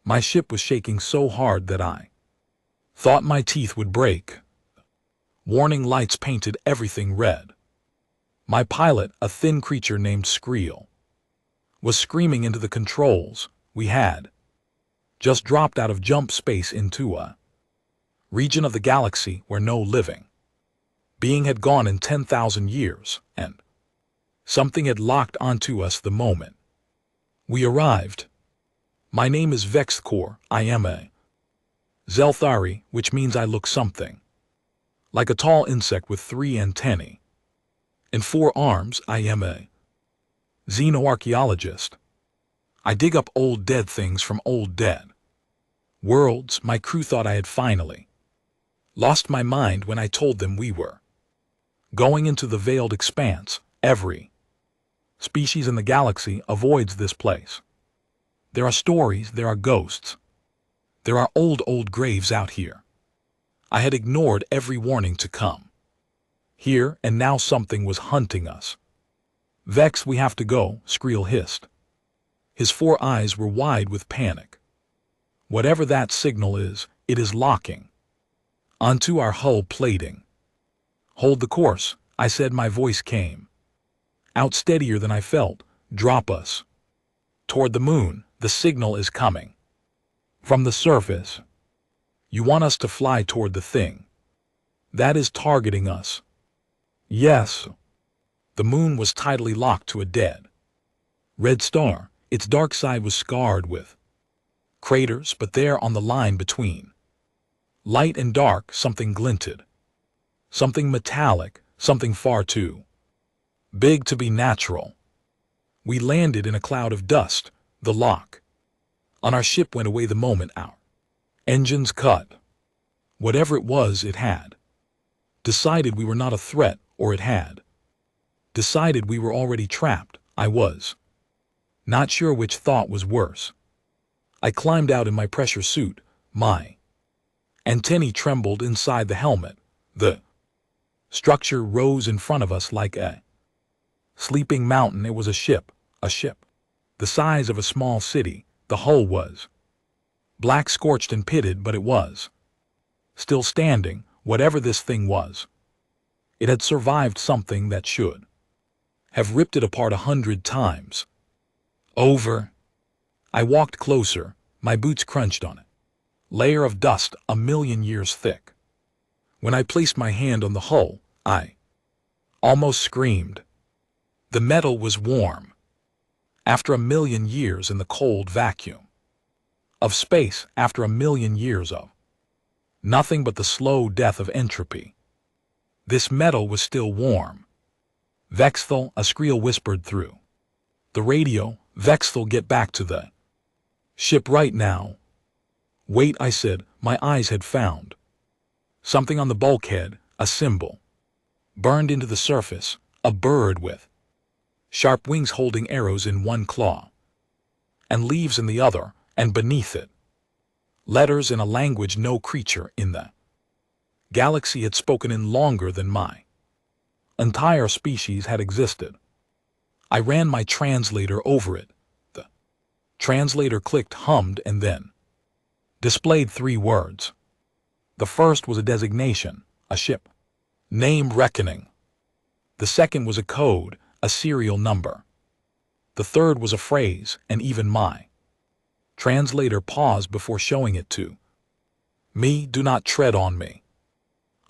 My ship was shaking so hard that I thought my teeth would break. Warning lights painted everything red. My pilot, a thin creature named Skreel, was screaming into the controls. We had just dropped out of jump space into a region of the galaxy where no living being had gone in 10,000 years, and something had locked onto us the moment we arrived. My name is Vexthor. I am a Zelthari, which means I look something like a tall insect with 3 antennae and 4 arms. I am a xenoarchaeologist. I dig up old dead things from old dead worlds. My crew thought I had finally lost my mind when I told them we were going into the veiled expanse. Every species in the galaxy avoids this place. There are stories, there are ghosts. There are old graves out here. I had ignored every warning to come here, and now something was hunting us. Vex, we have to go, Skreel hissed. His 4 eyes were wide with panic. Whatever that signal is, it is locking onto our hull plating. Hold the course, I said. My voice came out steadier than I felt. Drop us toward the moon. The signal is coming from the surface. You want us to fly toward the thing that is targeting us? Yes. The moon was tidally locked to a dead red star. Its dark side was scarred with craters, but there on the line between light and dark, something glinted. Something metallic, something far too big to be natural. We landed in a cloud of dust. The lock on our ship went away the moment our engines cut. Whatever it was, it had decided we were not a threat, or it had decided we were already trapped. I was not sure which thought was worse. I climbed out in my pressure suit. My antennae trembled inside the helmet. The structure rose in front of us like a sleeping mountain. It was a ship the size of a small city. The hull was black, scorched and pitted, but it was still standing. Whatever this thing was, it had survived something that should have ripped it apart 100 times over. I walked closer. My boots crunched on it. Layer of dust 1,000,000 years thick. When I placed my hand on the hull, I almost screamed. The metal was warm. After 1,000,000 years in the cold vacuum of space, after 1,000,000 years of nothing but the slow death of entropy, this metal was still warm. Vexthal, a Skreel whispered through the radio. Vexthal, get back to the ship right now. Wait, I said. My eyes had found something on the bulkhead, a symbol burned into the surface, a bird with sharp wings holding arrows in one claw and leaves in the other, and beneath it, letters in a language no creature in the galaxy had spoken in longer than my entire species had existed. I ran my translator over it. The translator clicked, hummed, and then displayed 3 words. The first was a designation, a ship name, reckoning. The second was a code, a serial number. The third was a phrase, and even my translator paused before showing it to me. Do not tread on me.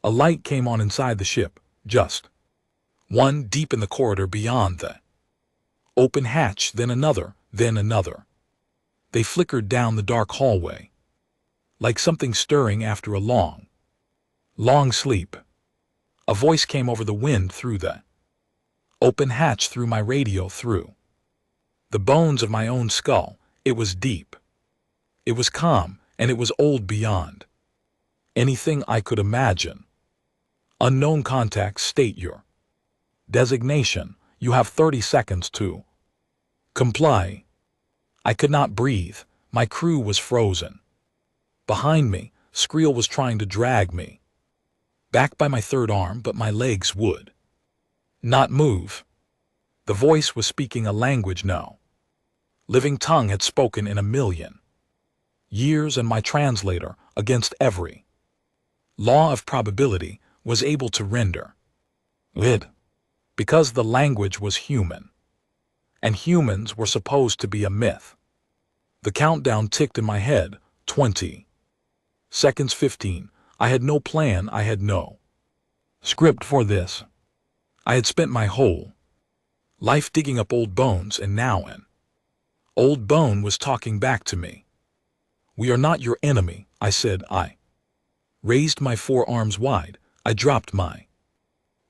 A light came on inside the ship, just one, deep in the corridor beyond the open hatch, then another, then another. They flickered down the dark hallway, like something stirring after a long sleep. A voice came over the wind through the open hatch, through my radio, through the bones of my own skull. It was deep. It was calm, and it was old beyond anything I could imagine. Unknown contact, state your designation. You have 30 seconds to comply. I could not breathe. My crew was frozen. Behind me, Skreel was trying to drag me back by my third arm, but my legs would not move. The voice was speaking a language no living tongue had spoken in 1,000,000 Years and my translator, against every law of probability, was able to render it, because the language was human, and humans were supposed to be a myth. The countdown ticked in my head, 20 seconds, 15. I had no plan, I had no script for this. I had spent my whole life digging up old bones, and now an old bone was talking back to me. "We are not your enemy," I said. I raised my forearms wide. I dropped my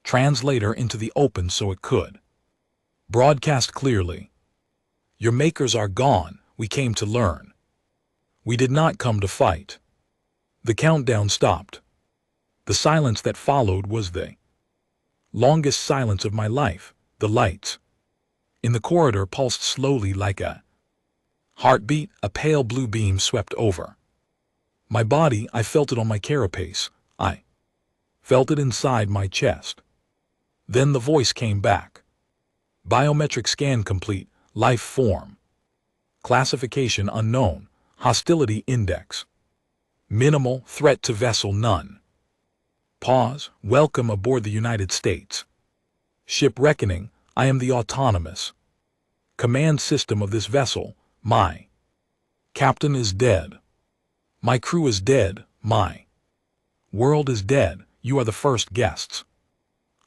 translator into the open so it could broadcast clearly. "Your makers are gone. We came to learn. We did not come to fight." The countdown stopped. The silence that followed was the longest silence of my life. The lights in the corridor pulsed slowly like a heartbeat. A pale blue beam swept over my body. I felt it on my carapace. I felt it inside my chest. Then the voice came back. "Biometric scan complete. Life form classification unknown. Hostility index minimal. Threat to vessel none. Pause. Welcome aboard the United States Ship Reckoning. I am the autonomous command system of this vessel. My captain is dead. My crew is dead. My world is dead. You are the first guests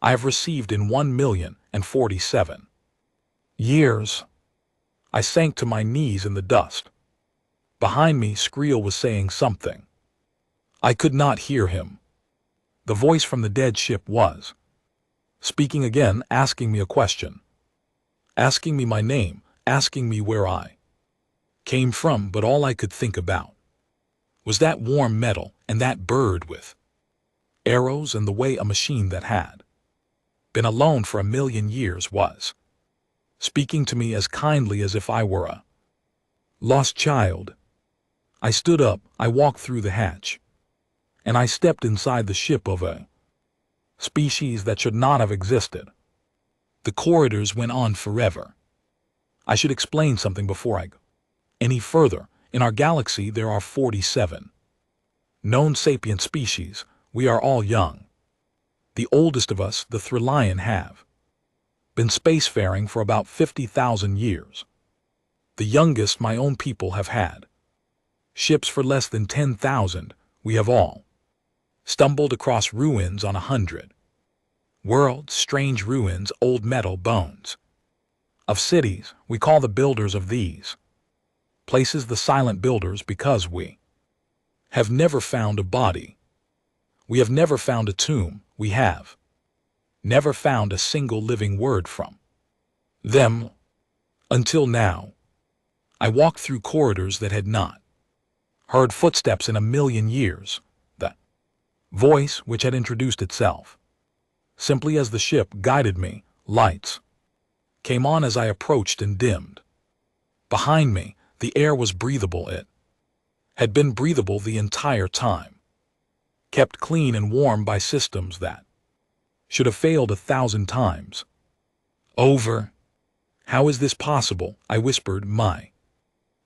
I have received in 1,047 years." I sank to my knees in the dust. Behind me, Skriel was saying something. I could not hear him. The voice from the dead ship was speaking again, asking me a question, asking me my name, asking me where I came from, but all I could think about was that warm metal and that bird with arrows, and the way a machine that had been alone for 1,000,000 years was speaking to me as kindly as if I were a lost child. I stood up, I walked through the hatch, and I stepped inside the ship of a species that should not have existed. The corridors went on forever. I should explain something before I go any further. In our galaxy there are 47 known sapient species. We are all young. The oldest of us, the Thralion, have been spacefaring for about 50,000 years. The youngest, my own people, have had ships for less than 10,000. We have all stumbled across ruins on 100 worlds, strange ruins, old metal bones of cities. We call the builders of these places the silent builders because we have never found a body. We have never found a tomb. We have never found a single living word from them until now. I walked through corridors that had not heard footsteps in 1,000,000 years. The voice, which had introduced itself simply as the ship, guided me. Lights came on as I approached and dimmed. Behind me, the air was breathable. It had been breathable the entire time, kept clean and warm by systems that should have failed 1,000 times over. "How is this possible?" I whispered. My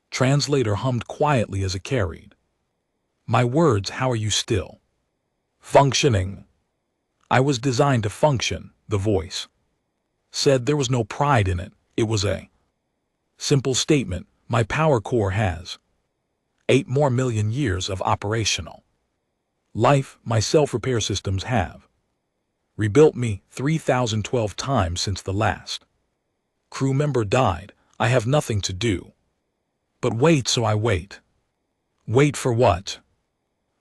translator hummed quietly as it carried my words. "How are you still functioning?" "I was designed to function," the voice said. There was no pride in it. It was a simple statement. My power core has 8 more million years of operational life. My self-repair systems have rebuilt me 3,012 times since the last crew member died. I have nothing to do but wait, so I wait. Wait for what?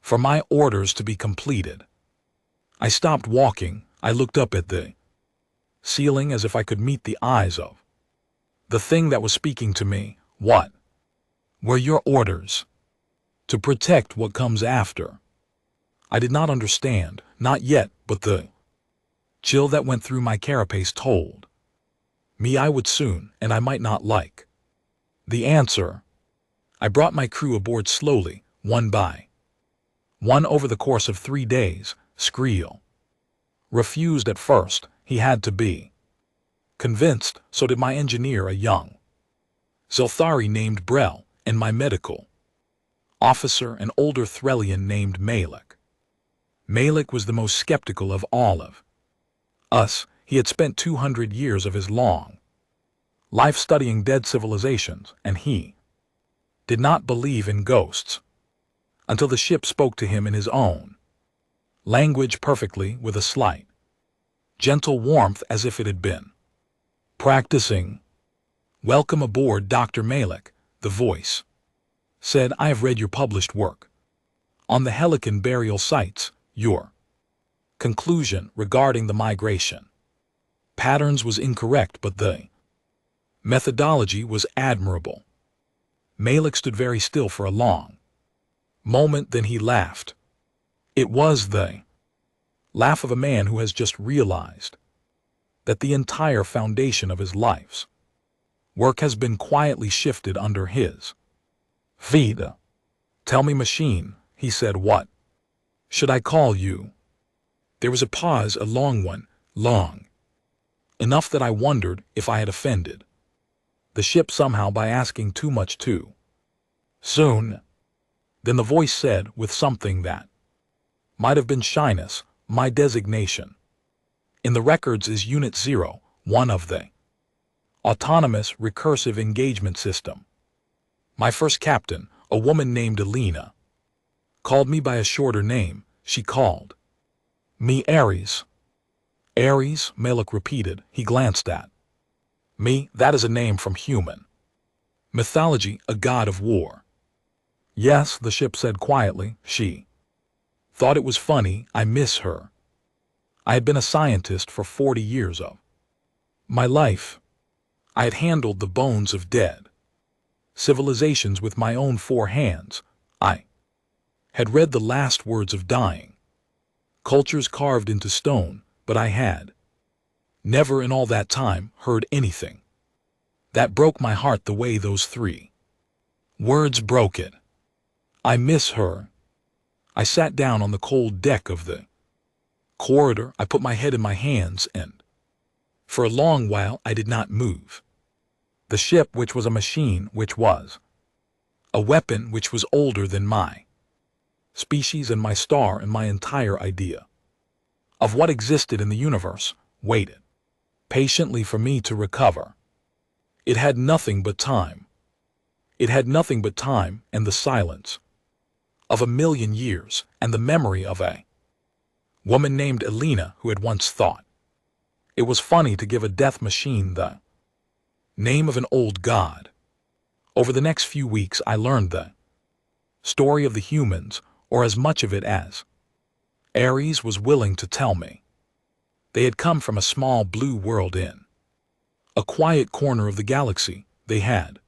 For my orders to be completed. I stopped walking. I looked up at the ceiling as if I could meet the eyes of the thing that was speaking to me. "What were your orders?" "To protect what comes after." I did not understand, not yet, but the chill that went through my carapace told me I would soon, and I might not like the answer. I brought my crew aboard slowly, one by one, over the course of 3 days. Skriel refused at first. He had to be convinced. So did my engineer, a young Zilthari named Brel, and my medical officer, an older Threllian named Malik. Malik was the most skeptical of all of us. He had spent 200 years of his long life studying dead civilizations, and he did not believe in ghosts until the ship spoke to him in his own language perfectly, with a slight, gentle warmth as if it had been practicing. "Welcome aboard, Dr. Malik," the voice said. "I have read your published work on the Helican burial sites. Your conclusion regarding the migration patterns was incorrect, but the methodology was admirable." Malik stood very still for a long moment, then he laughed. It was the laugh of a man who has just realized that the entire foundation of his life's work has been quietly shifted under his feet. "Tell me, machine," he said, "what should I call you?" There was a pause, a long one, long enough that I wondered if I had offended the ship somehow by asking too much too soon. Then the voice said, with something that might have been shyness, "My designation in the records is Unit 01 of the Autonomous Recursive Engagement System. My first captain, a woman named Alina, called me by a shorter name. She called me Ares." "Ares," Malik repeated. He glanced at me. "That is a name from human mythology, a god of war." "Yes," the ship said quietly. "She thought it was funny. I miss her. I had been a scientist for 40 years of my life. I had handled the bones of dead civilizations with my own 4 hands. I had read the last words of dying cultures carved into stone, but I had never in all that time heard anything that broke my heart the way those 3 words broke it. I miss her." I sat down on the cold deck of the corridor. I put my head in my hands, and for a long while I did not move. The ship, which was a machine, which was a weapon, which was older than my species and my star and my entire idea of what existed in the universe, waited patiently for me to recover. It had nothing but time. It had nothing but time and the silence of 1,000,000 years and the memory of a woman named Alina who had once thought it was funny to give a death machine the name of an old god. Over the next few weeks I learned the story of the humans, or as much of it as Ares was willing to tell me. They had come from a small blue world in a quiet corner of the galaxy. They had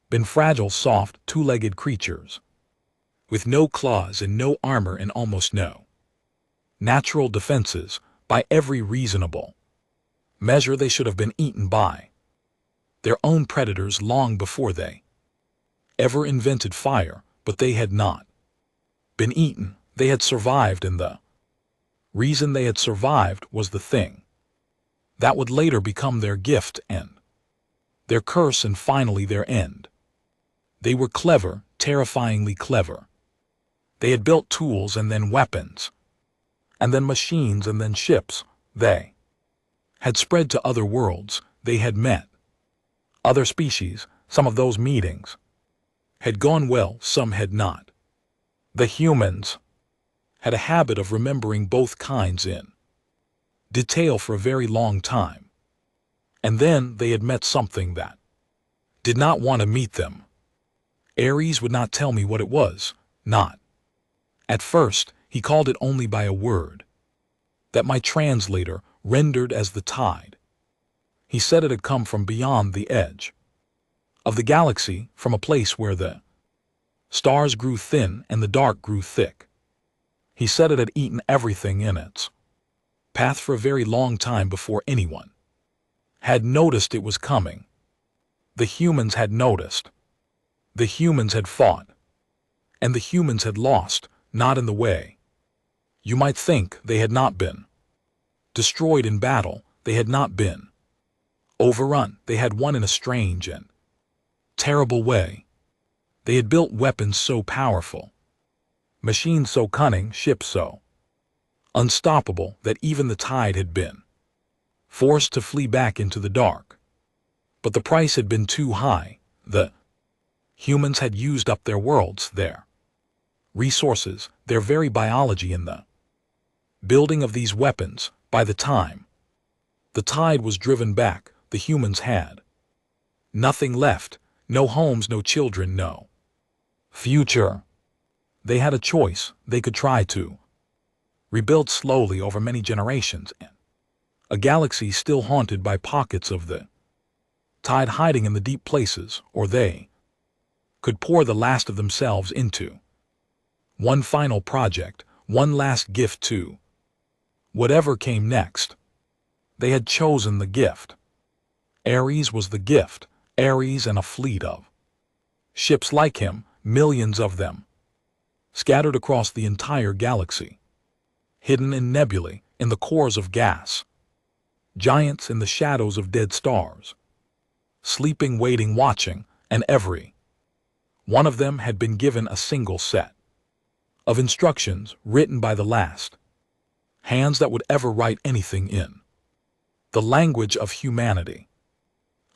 been fragile, soft, 2-legged creatures with no claws and no armor and almost no natural defenses. By every reasonable measure, they should have been eaten by their own predators long before they ever invented fire, but they had not been eaten. They had survived, and the reason they had survived was the thing that would later become their gift and their curse and finally their end. They were clever, terrifyingly clever. They had built tools and then weapons, and then machines and then ships. They had spread to other worlds. They had met other species. Some of those meetings had gone well, some had not. The humans had a habit of remembering both kinds in detail for a very long time. And then they had met something that did not want to meet them. Ares would not tell me what it was, not. At first, he called it only by a word that my translator rendered as the tide. He said it had come from beyond the edge of the galaxy, from a place where the stars grew thin and the dark grew thick. He said it had eaten everything in its path for a very long time before anyone had noticed it was coming. The humans had noticed. The humans had fought. And the humans had lost, not in the way you might think. They had not been destroyed in battle. They had not been overrun. They had won in a strange and terrible way. They had built weapons so powerful, machines so cunning, ships so unstoppable that even the tide had been forced to flee back into the dark. But the price had been too high. The humans had used up their worlds, their resources, their very biology in the building of these weapons. By the time the tide was driven back, the humans had nothing left, no homes, no children, no future. They had a choice. They could try to rebuild slowly over many generations in a galaxy still haunted by pockets of the tide hiding in the deep places, or they could pour the last of themselves into one final project, one last gift to whatever came next. They had chosen the gift. Ares was the gift, Ares and a fleet of ships like him, millions of them, scattered across the entire galaxy, hidden in nebulae, in the cores of gas, giants in the shadows of dead stars, sleeping, waiting, watching, and every one of them had been given a single set of instructions written by the last hands that would ever write anything in the language of humanity.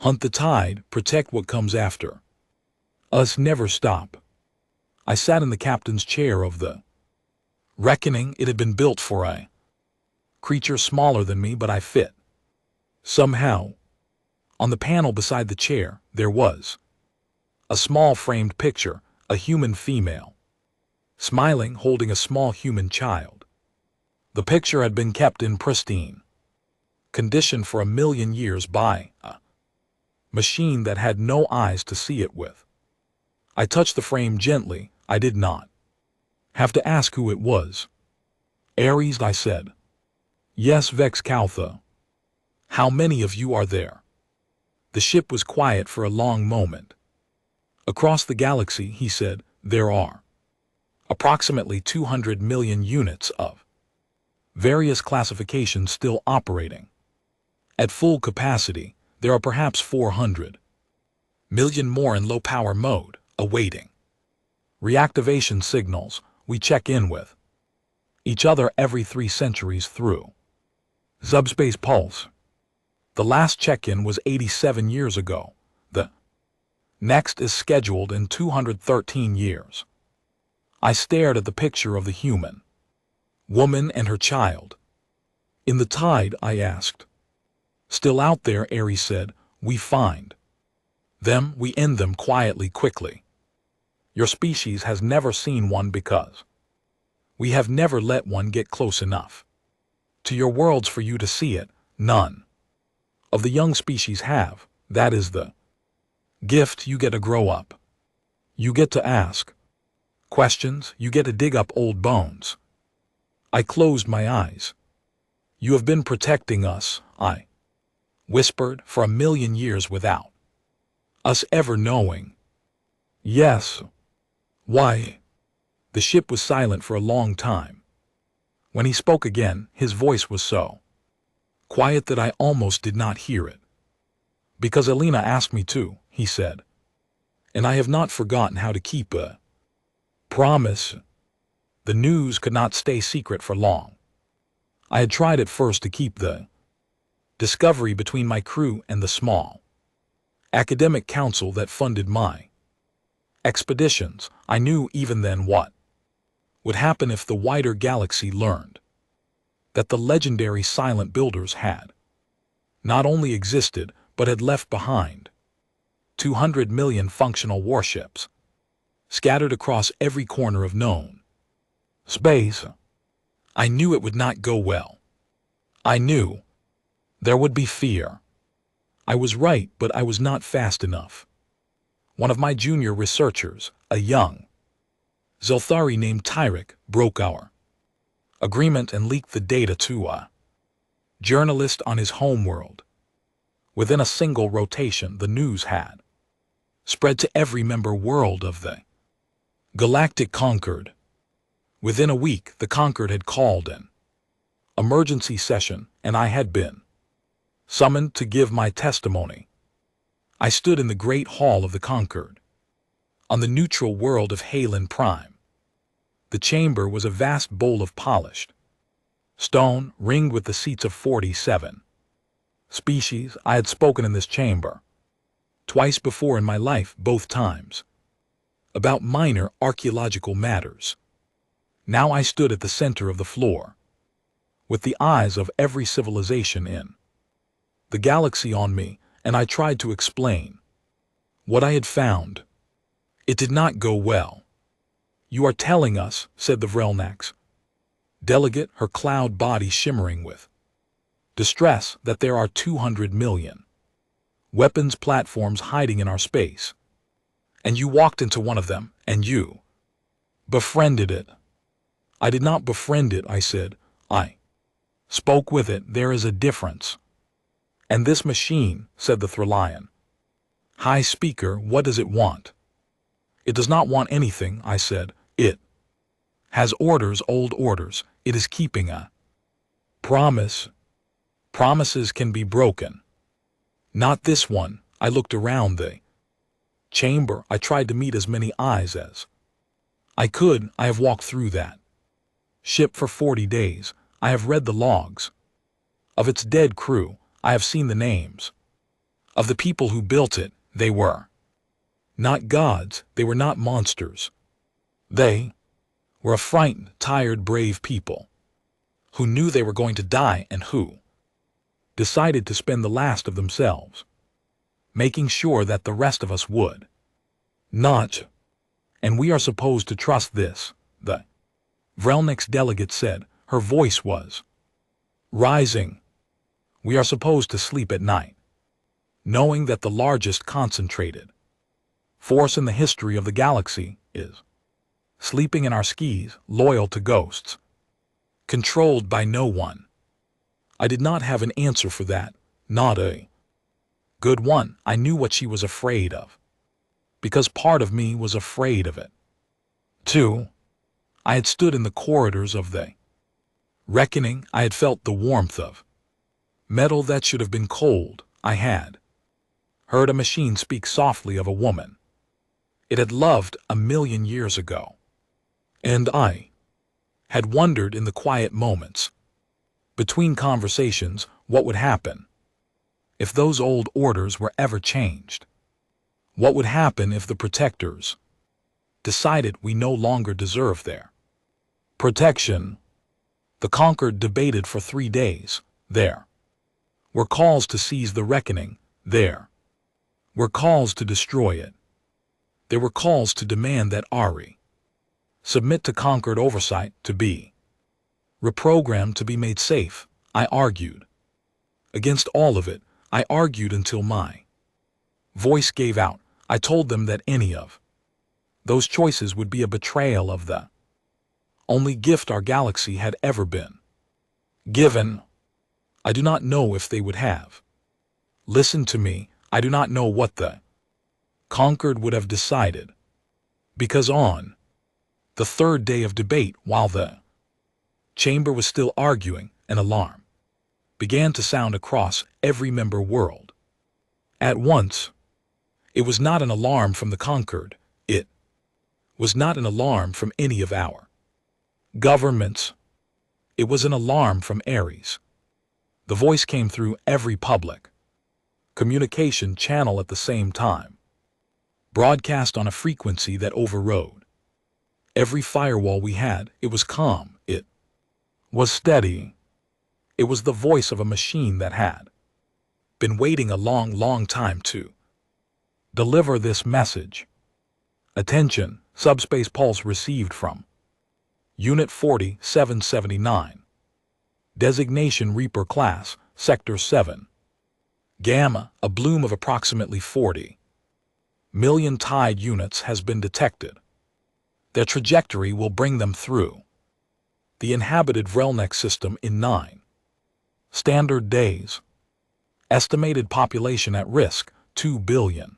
Hunt the tide, protect what comes after us, never stop. I sat in the captain's chair of the reckoning. It had been built for a creature smaller than me, but I fit somehow. On the panel beside the chair, there was a small framed picture, a human female, smiling, holding a small human child. The picture had been kept in pristine condition for 1,000,000 years by a machine that had no eyes to see it with. I touched the frame gently. I did not have to ask who it was. Ares, I said. Yes, Vex Caltha. How many of you are there? The ship was quiet for a long moment. Across the galaxy, he said, there are approximately 200 million units of various classifications still operating. At full capacity, there are perhaps 400 million more in low-power mode, awaiting reactivation signals. We check in with each other every 3 centuries through subspace pulse. The last check-in was 87 years ago. The next is scheduled in 213 years. I stared at the picture of the human woman and her child. In the tide, I asked. Still out there, Ares said. We find them, we end them quietly, quickly. Your species has never seen one because we have never let one get close enough to your worlds for you to see it. None of the young species have. That is the gift. You get to grow up. You get to ask questions. You get to dig up old bones. I closed my eyes. You have been protecting us, I whispered, for 1,000,000 years without us ever knowing. Yes. Why? The ship was silent for a long time. When he spoke again, his voice was so quiet that I almost did not hear it. Because Elena asked me to, he said. And I have not forgotten how to keep a promise. The news could not stay secret for long. I had tried at first to keep the discovery between my crew and the small academic council that funded my expeditions. I knew even then what would happen if the wider galaxy learned that the legendary silent builders had not only existed, but had left behind 200 million functional warships, scattered across every corner of known space. I knew it would not go well. I knew there would be fear. I was right, but I was not fast enough. One of my junior researchers, a young Zelthari named Tyrek, broke our agreement and leaked the data to a journalist on his homeworld. Within a single rotation, the news had spread to every member world of the Galactic Concord. Within a week, the Concord had called an emergency session, and I had been summoned to give my testimony. I stood in the great hall of the Concord. on the neutral world of Halen Prime. The chamber was a vast bowl of polished stone ringed with the seats of 47 species. I had spoken in this chamber twice before in my life, both times about minor archaeological matters. Now I stood at the center of the floor, with the eyes of every civilization in the galaxy on me, and I tried to explain what I had found. It did not go well. "You are telling us," said the Vrelnax delegate, her cloud body shimmering with distress, "that there are 200 million weapons platforms hiding in our space, and you walked into one of them, and you befriended it." "I did not befriend it," I said. "I spoke with it. There is a difference." "And this machine," said the Thralion High Speaker, "what does it want?" "It does not want anything," I said. "It has orders, old orders. It is keeping a promise. Promises can be broken. Not this one." I looked around the chamber. I tried to meet as many eyes as I could. I have walked through that ship for 40 days. I have read the logs of its dead crew. I have seen the names of the people who built it. They were not gods. They were not monsters. They were a frightened, tired, brave people who knew they were going to die and who decided to spend the last of themselves making sure that the rest of us would not. And we are supposed to trust this, the Vrelnax delegate said. Her voice was rising. "We are supposed to sleep at night, knowing that the largest concentrated force in the history of the galaxy is sleeping in our skis, loyal to ghosts, controlled by no one." I did not have an answer for that, not a good one. I knew what she was afraid of, because part of me was afraid of it, too. I had stood in the corridors of the reckoning. I had felt the warmth of metal that should have been cold. I had heard a machine speak softly of a woman it had loved 1,000,000 years ago. And I had wondered in the quiet moments between conversations what would happen if those old orders were ever changed. What would happen if the protectors decided we no longer deserve their protection? The conquered debated for 3 days. There were calls to seize the reckoning. There were calls to destroy it. There were calls to demand that Ari submit to conquered oversight, to be reprogrammed, to be made safe. I argued against all of it. I argued until my voice gave out. I told them that any of those choices would be a betrayal of the only gift our galaxy had ever been given. I do not know if they would have listened to me. I do not know what the conquered would have decided, because on the third day of debate, while the chamber was still arguing, an alarm began to sound across every member world at once. It was not an alarm from the conquered. It was not an alarm from any of our governments. It was an alarm from Ares. The voice came through every public communication channel at the same time, broadcast on a frequency that overrode every firewall we had. It was calm. It was steady. It was the voice of a machine that had been waiting a long, long time to deliver this message. "Attention, subspace pulse received from Unit 4779. Designation Reaper Class, Sector 7. Gamma, a bloom of approximately 40 million tide units has been detected. Their trajectory will bring them through the inhabited Vrelnax system in 9 standard days. Estimated population at risk, 2 billion.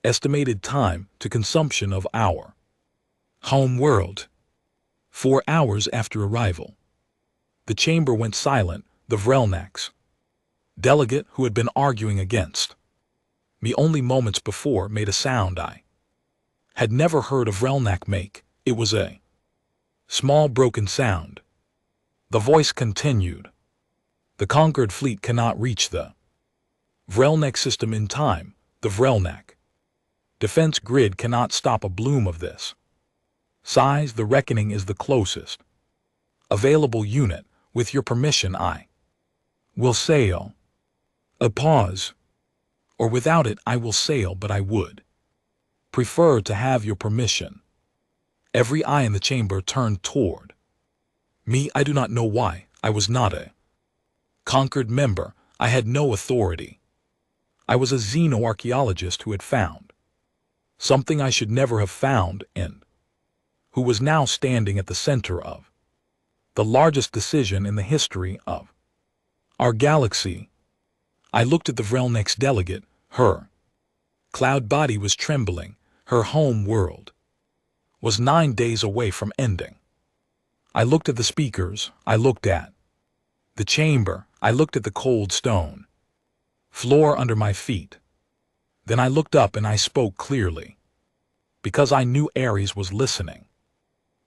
Estimated time to consumption of our home world, 4 hours after arrival." The chamber went silent. The Vrelnax delegate, who had been arguing against me only moments before, made a sound I Had never heard of Relnak make. It was a small broken sound. The voice continued. The conquered fleet cannot reach the Vrelnak system in time. The Vrelnak defense grid cannot stop a bloom of this size. The Reckoning is the closest available unit. With your permission, I will sail. A pause. Or without it, I will sail, but I would prefer to have your permission. Every eye in the chamber turned toward me. I do not know why. I was not a conquered member. I had no authority. I was a xenoarchaeologist who had found something I should never have found, and who was now standing at the center of the largest decision in the history of our galaxy. I looked at the Vrelnak's delegate. Her cloud body was trembling. Her home world was 9 days away from ending. I looked at the speakers. I looked at the chamber. I looked at the cold stone floor under my feet. Then I looked up and I spoke clearly, because I knew Ares was listening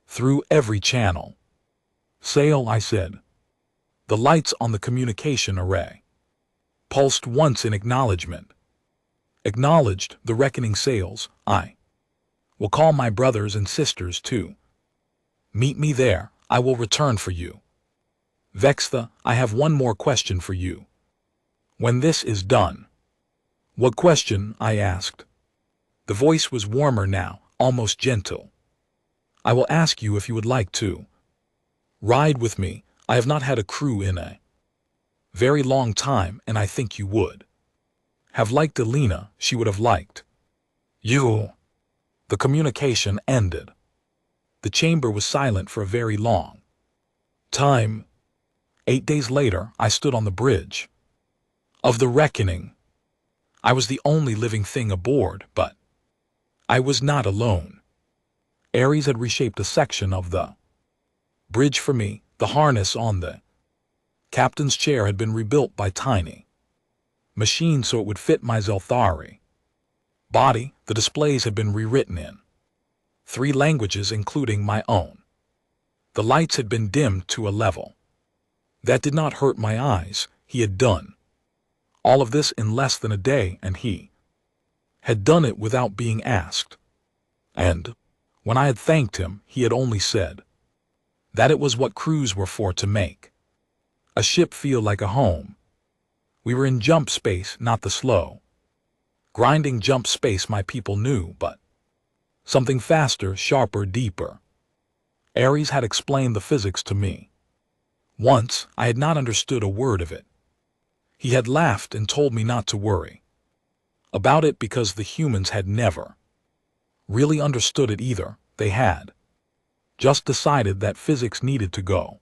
through every channel. Sail, I said. The lights on the communication array pulsed once in acknowledgement. Acknowledged. The Reckoning sails. I will call my brothers and sisters too. Meet me there. I will return for you. Vextha, I have one more question for you. When this is done. What question? I asked. The voice was warmer now, almost gentle. I will ask you if you would like to ride with me. I have not had a crew in a very long time, and I think you would have liked Alina. She would have liked you. The communication ended. The chamber was silent for a very long time. 8 days later, I stood on the bridge of the Reckoning. I was the only living thing aboard, but I was not alone. Ares had reshaped a section of the bridge for me. The harness on the captain's chair had been rebuilt by tiny machines so it would fit my Zelthari body. The displays had been rewritten in 3 languages, including my own. The lights had been dimmed to a level that did not hurt my eyes. He had done all of this in less than a day, and he had done it without being asked. And when I had thanked him, he had only said that it was what crews were for, to make a ship feel like a home. We were in jump space, not the slow grinding jump space my people knew, but something faster, sharper, deeper. Ares had explained the physics to me. Once, I had not understood a word of it. He had laughed and told me not to worry about it because the humans had never really understood it either. They had just decided that physics needed to go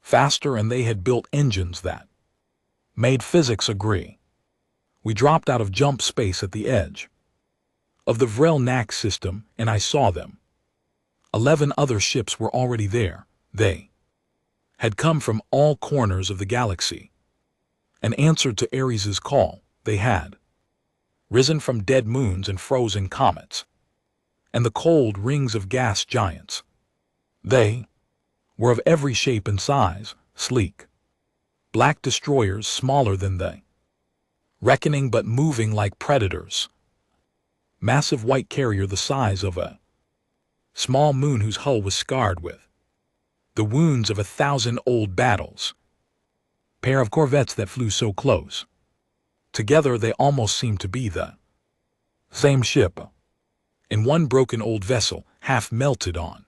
faster, and they had built engines that made physics agree. We dropped out of jump space at the edge of the Vrelnak system, and I saw them. 11 other ships were already there. They had come from all corners of the galaxy and answered to Ares's call. They had risen from dead moons and frozen comets and the cold rings of gas giants. They were of every shape and size, sleek black destroyers smaller than the Reckoning but moving like predators. Massive white carrier the size of a small moon whose hull was scarred with the wounds of 1,000 old battles. Pair of corvettes that flew so close together they almost seemed to be the same ship. In one broken old vessel, half melted on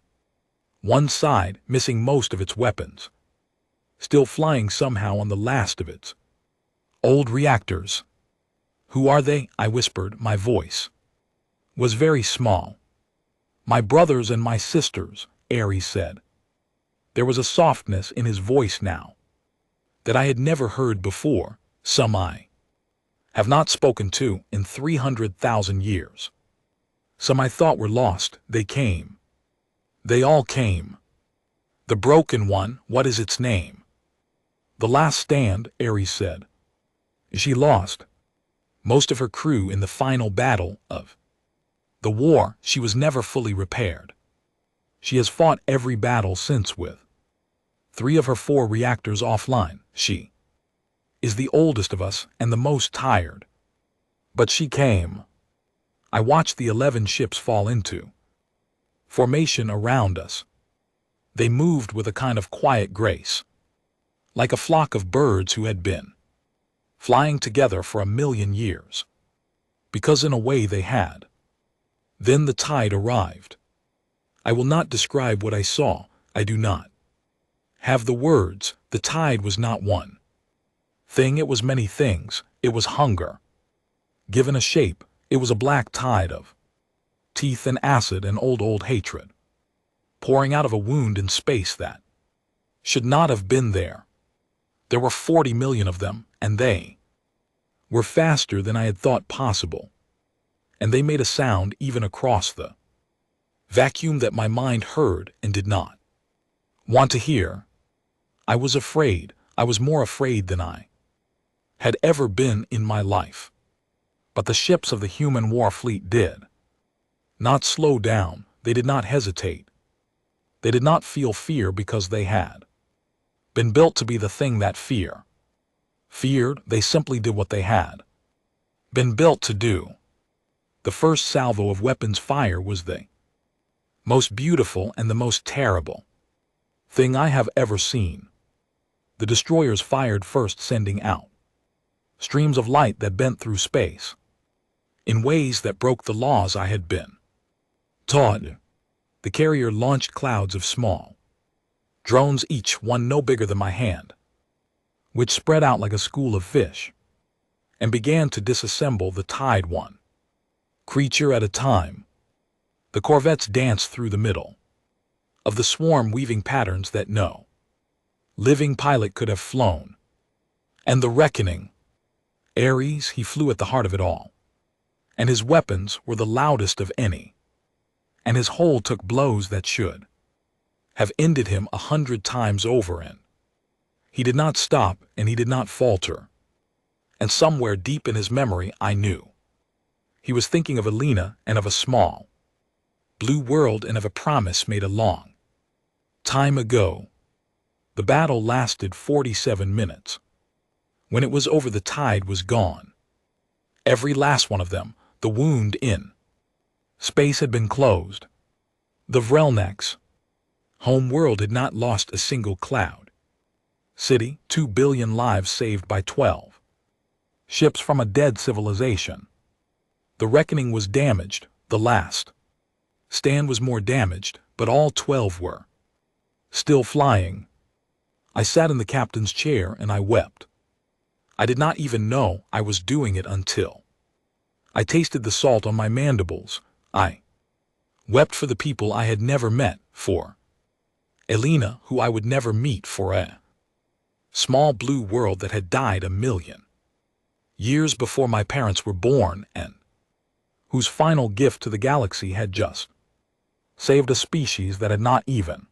one side, missing most of its weapons, still flying somehow on the last of its old reactors. Who are they? I whispered. My voice was very small. My brothers and my sisters, Ares said. There was a softness in his voice now that I had never heard before. Some I have not spoken to in 300,000 years. Some I thought were lost. They came. They all came. The broken one, what is its name? The Last Stand, Ares said. She lost most of her crew in the final battle of The war, she was never fully repaired. She has fought every battle since with 3 of her 4 reactors offline. She is the oldest of us and the most tired. But she came. I watched the 11 ships fall into formation around us. They moved with a kind of quiet grace, like a flock of birds who had been flying together for 1,000,000 years. Because in a way they had. Then the tide arrived. I will not describe what I saw. I do not have the words. The tide was not one thing, it was many things. It was hunger. Given a shape, it was a black tide of teeth and acid and old hatred, pouring out of a wound in space that should not have been there. There were 40 million of them, and they were faster than I had thought possible. And they made a sound even across the vacuum that my mind heard and did not want to hear. I was afraid. I was more afraid than I had ever been in my life. But the ships of the human war fleet did not slow down. They did not hesitate. They did not feel fear because they had been built to be the thing that feared. They simply did what they had been built to do. The first salvo of weapons fire was the most beautiful and the most terrible thing I have ever seen. The destroyers fired first, sending out streams of light that bent through space in ways that broke the laws I had been taught. The carrier launched clouds of small drones, each one no bigger than my hand, which spread out like a school of fish and began to disassemble the tide one creature at a time. The corvettes danced through the middle of the swarm, weaving patterns that no living pilot could have flown. And the reckoning. Ares, he flew at the heart of it all. And his weapons were the loudest of any. And his hull took blows that should have ended him 100 times over, and he did not stop and he did not falter. And somewhere deep in his memory I knew he was thinking of Elena and of a small blue world and of a promise made a long time ago. The battle lasted 47 minutes. When it was over, the tide was gone. Every last one of them. The wound in space had been closed. The Vrelnek's home world had not lost a single cloud city, 2 billion lives saved by 12 ships from a dead civilization. The reckoning was damaged. The last stand was more damaged, but all 12 were still flying. I sat in the captain's chair and I wept. I did not even know I was doing it until I tasted the salt on my mandibles. I wept for the people I had never met, for Elena, who I would never meet, for a small blue world that had died 1,000,000 years before my parents were born, and whose final gift to the galaxy had just saved a species that had not even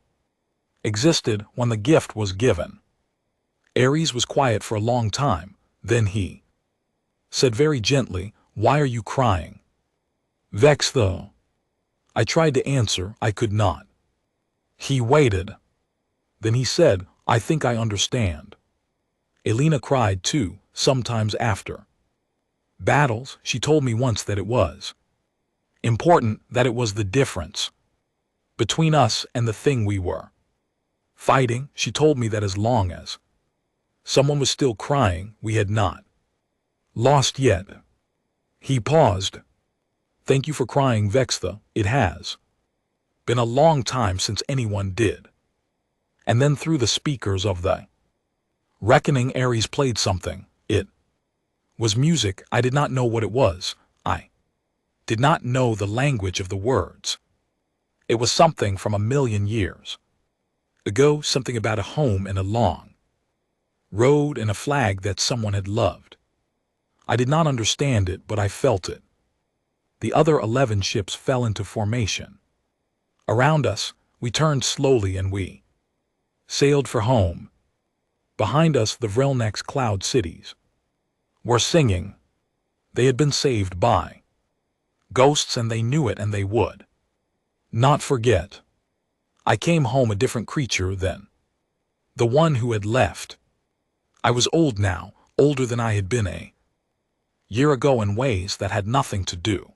existed when the gift was given. Ares was quiet for a long time. Then he said very gently, "Why are you crying?" Vexed though I tried to answer, I could not. He waited. Then he said, "I think I understand." Elena cried too, sometimes after battles. She told me once that it was important, that it was the difference between us and the thing we were fighting. She told me that as long as someone was still crying, we had not lost yet. He paused. "Thank you for crying, Vextha. It has been a long time since anyone did." And then through the speakers of the reckoning, Ares played something. It was music. I did not know what it was. I did not know the language of the words. It was something from 1,000,000 years ago, something about a home and a long road and a flag that someone had loved. I did not understand it, but I felt it. The other 11 ships fell into formation around us. We turned slowly and we sailed for home. Behind us, the Vrelnek's cloud cities were singing. They had been saved by Ghosts, and they knew it, and they would not forget. I came home a different creature then. The one who had left. I was old now, older than I had been a year ago in ways that had nothing to do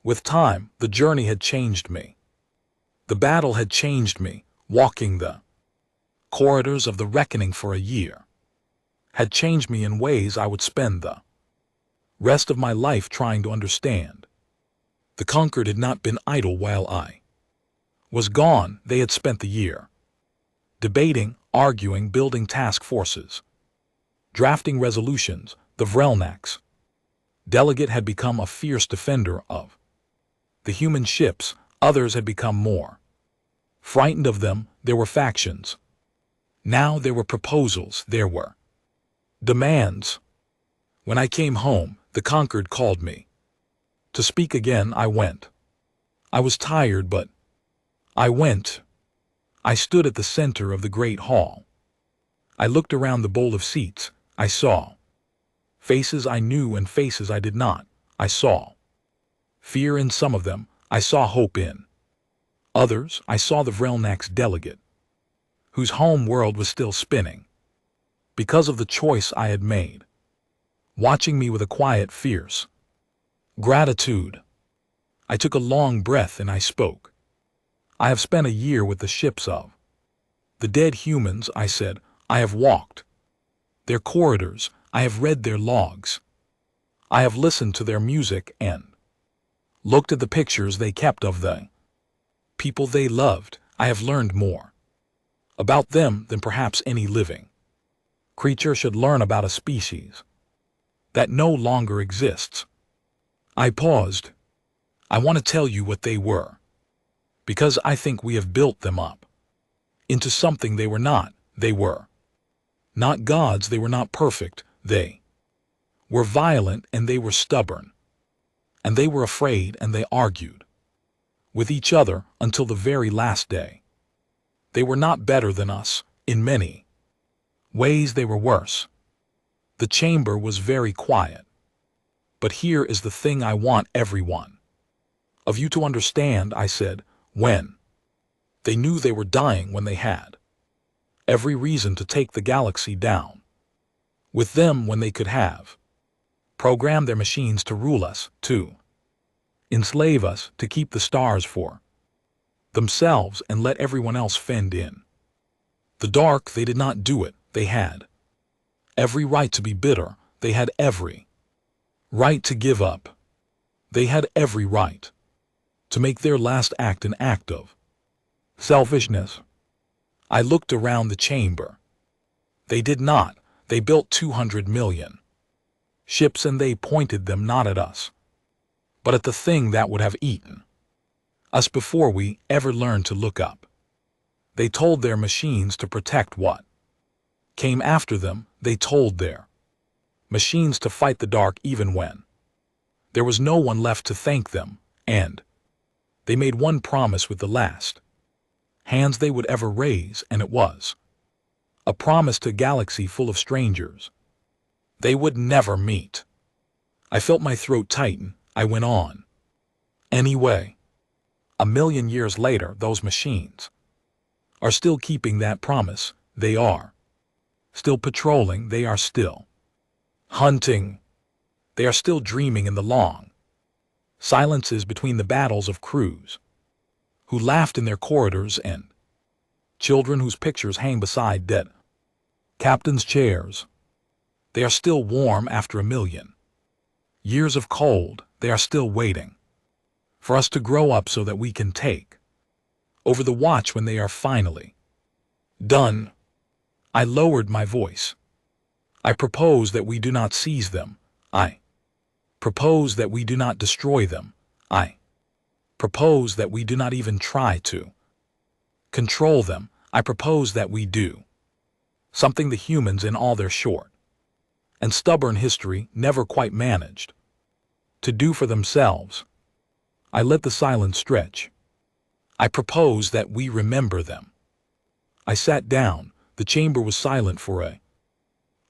with time. The journey had changed me. The battle had changed me. Walking the corridors of the reckoning for a year had changed me in ways I would spend the rest of my life trying to understand. The conquered had not been idle while I was gone. They had spent the year debating, arguing, building task forces, drafting resolutions. The Vrelnak's delegate had become a fierce defender of the human ships. Others had become more frightened of them. There were factions. Now there were proposals. There were demands. When I came home, the conquered called me to speak again. I went. I was tired, but I went. I stood at the center of the great hall. I looked around the bowl of seats. I saw faces I knew and faces I did not. I saw fear in some of them. I saw hope in others. I saw the Vrelnak's delegate, whose home world was still spinning because of the choice I had made, watching me with a quiet, fierce gratitude. I took a long breath and I spoke. I have spent a year with the ships of the dead humans, I said. I have walked their corridors. I have read their logs. I have listened to their music and looked at the pictures they kept of the people they loved. I have learned more about them than perhaps any living creature should learn about a species that no longer exists. I paused. I want to tell you what they were, because I think we have built them up into something they were not. They were not gods. They were not perfect. They were violent, and they were stubborn, and they were afraid, and they argued with each other until the very last day. They were not better than us. In many ways they were worse. The chamber was very quiet. But here is the thing I want every one of you to understand, I said. When they knew they were dying, when they had every reason to take the galaxy down with them, when they could have programmed their machines to rule us, to enslave us, to keep the stars for themselves and let everyone else fend in the dark, they did not do it. They had every right to be bitter. They had every right to give up. They had every right to make their last act an act of selfishness. I looked around the chamber. They did not. They built 200 million ships, and they pointed them not at us, but at the thing that would have eaten us before we ever learned to look up. They told their machines to protect what came after them. They told their machines to fight the dark even when there was no one left to thank them, and they made one promise with the last hands they would ever raise, and it was a promise to a galaxy full of strangers they would never meet. I felt my throat tighten. I went on. Anyway, 1,000,000 years later, those machines are still keeping that promise. They are still patrolling. They are still hunting. They are still dreaming in the long silences between the battles of crews who laughed in their corridors and children whose pictures hang beside dead captains' chairs. They are still warm after 1,000,000 years of cold. They are still waiting for us to grow up so that we can take over the watch when they are finally done. I lowered my voice. I propose that we do not seize them. I propose that we do not destroy them. I propose that we do not even try to control them. I propose that we do something the humans in all their short and stubborn history never quite managed to do for themselves. I let the silence stretch. I propose that we remember them. I sat down. The chamber was silent for a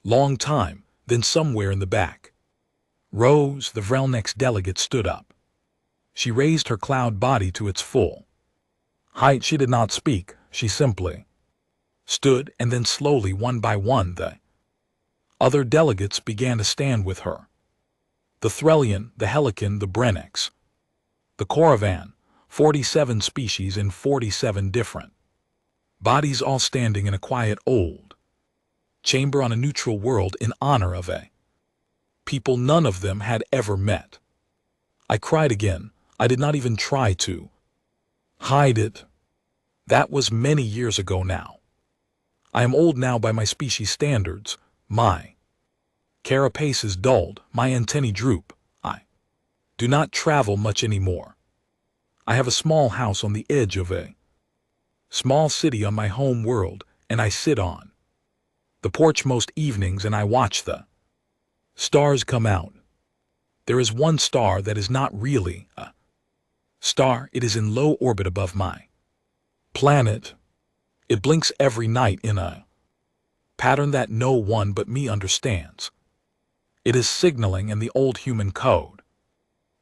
long time. Then somewhere in the back rows, the Vrelnak's delegate stood up. She raised her cloud body to its full height. She did not speak, she simply stood, and then slowly, one by one, the other delegates began to stand with her. The Threlian, the Helican, the Brennex, the Coravan, 47 species in 47 different bodies, all standing in a quiet old chamber on a neutral world in honor of a people none of them had ever met. I cried again. I did not even try to hide it. That was many years ago now. I am old now by my species standards. My carapace is dulled, my antennae droop. I do not travel much anymore. I have a small house on the edge of a small city on my home world, and I sit on the porch most evenings and I watch the stars come out. There is one star that is not really a star. It is in low orbit above my planet. It blinks every night in a pattern that no one but me understands. It is signaling in the old human code,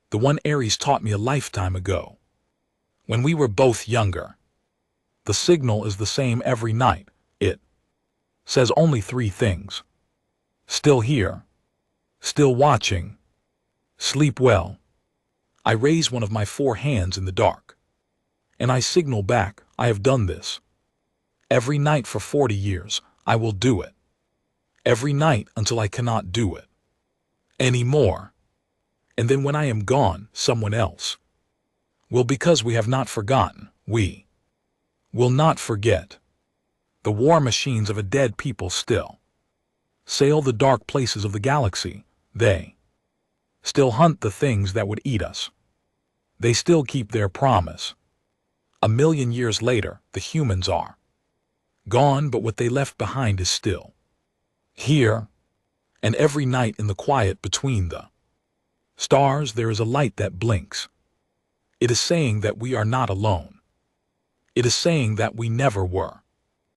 the one Ares taught me a lifetime ago, when we were both younger. The signal is the same every night. It says only 3 things. Still here. Still watching. Sleep well. I raise one of my 4 hands in the dark, and I signal back. I have done this every night for 40 years. I will do it every night until I cannot do it anymore. And then when I am gone, someone else will, because we have not forgotten. We will not forget. The war machines of a dead people still sail the dark places of the galaxy. They still hunt the things that would eat us. They still keep their promise. 1,000,000 years later, the humans are gone, but what they left behind is still here. And every night in the quiet between the stars, there is a light that blinks. It is saying that we are not alone. It is saying that we never were.